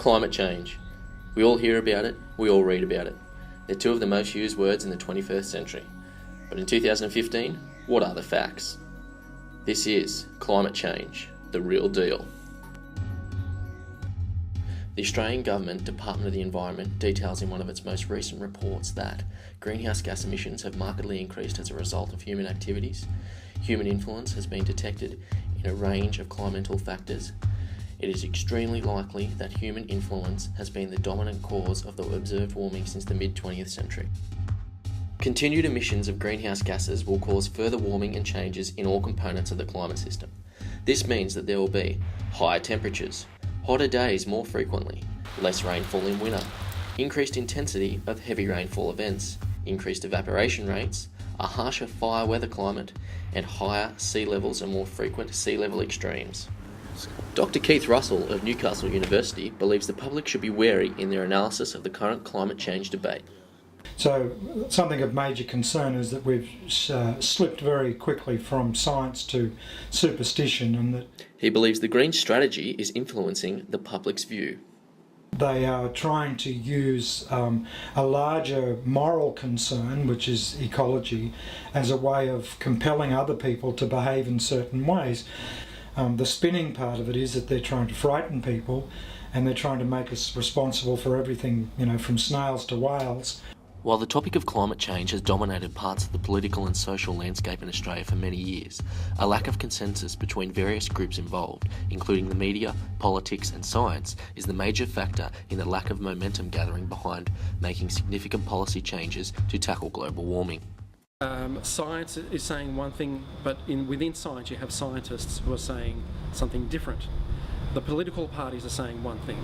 Climate change. We all hear about it, we all read about it. They're two of the most used words in the 21st century. But in 2015, what are the facts? This is climate change, the real deal. The Australian Government Department of the Environment details in one of its most recent reports that greenhouse gas emissions have markedly increased as a result of human activities. Human influence has been detected in a range of climatal factors. It is extremely likely that human influence has been the dominant cause of the observed warming since the mid-20th century. Continued emissions of greenhouse gases will cause further warming and changes in all components of the climate system. This means that there will be higher temperatures, hotter days more frequently, less rainfall in winter, increased intensity of heavy rainfall events, increased evaporation rates, a harsher fire weather climate, and higher sea levels and more frequent sea level extremes. Dr. Keith Russell of Newcastle University believes the public should be wary in their analysis of the current climate change debate. So something of major concern is that we've slipped very quickly from science to superstition, and that He believes the Green strategy is influencing the public's view. they are trying to use a larger moral concern, which is ecology, as a way of compelling other people to behave in certain ways. The spinning part of it is that they're trying to frighten people, and they're trying to make us responsible for everything, from snails to whales. While the topic of climate change has dominated parts of the political and social landscape in Australia for many years, a lack of consensus between various groups involved, including the media, politics and science, is the major factor in the lack of momentum gathering behind making significant policy changes to tackle global warming. Science is saying one thing, but within science you have scientists who are saying something different. The political parties are saying one thing.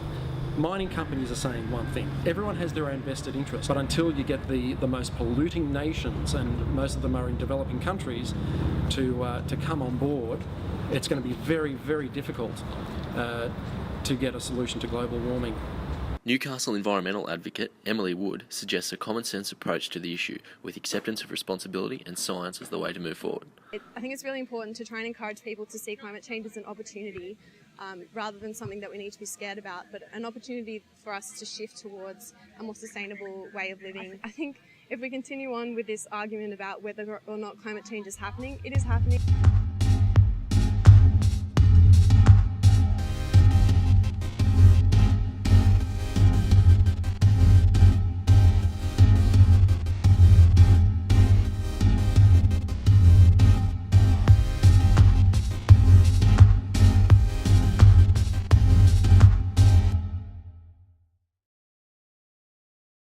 Mining companies are saying one thing. Everyone has their own vested interest, but until you get the most polluting nations, and most of them are in developing countries, to come on board, it's going to be very, very difficult to get a solution to global warming. Newcastle environmental advocate Emily Wood suggests a common sense approach to the issue, with acceptance of responsibility and science as the way to move forward. I think it's really important to try and encourage people to see climate change as an opportunity rather than something that we need to be scared about, but an opportunity for us to shift towards a more sustainable way of living. I think if we continue on with this argument about whether or not climate change is happening, it is happening.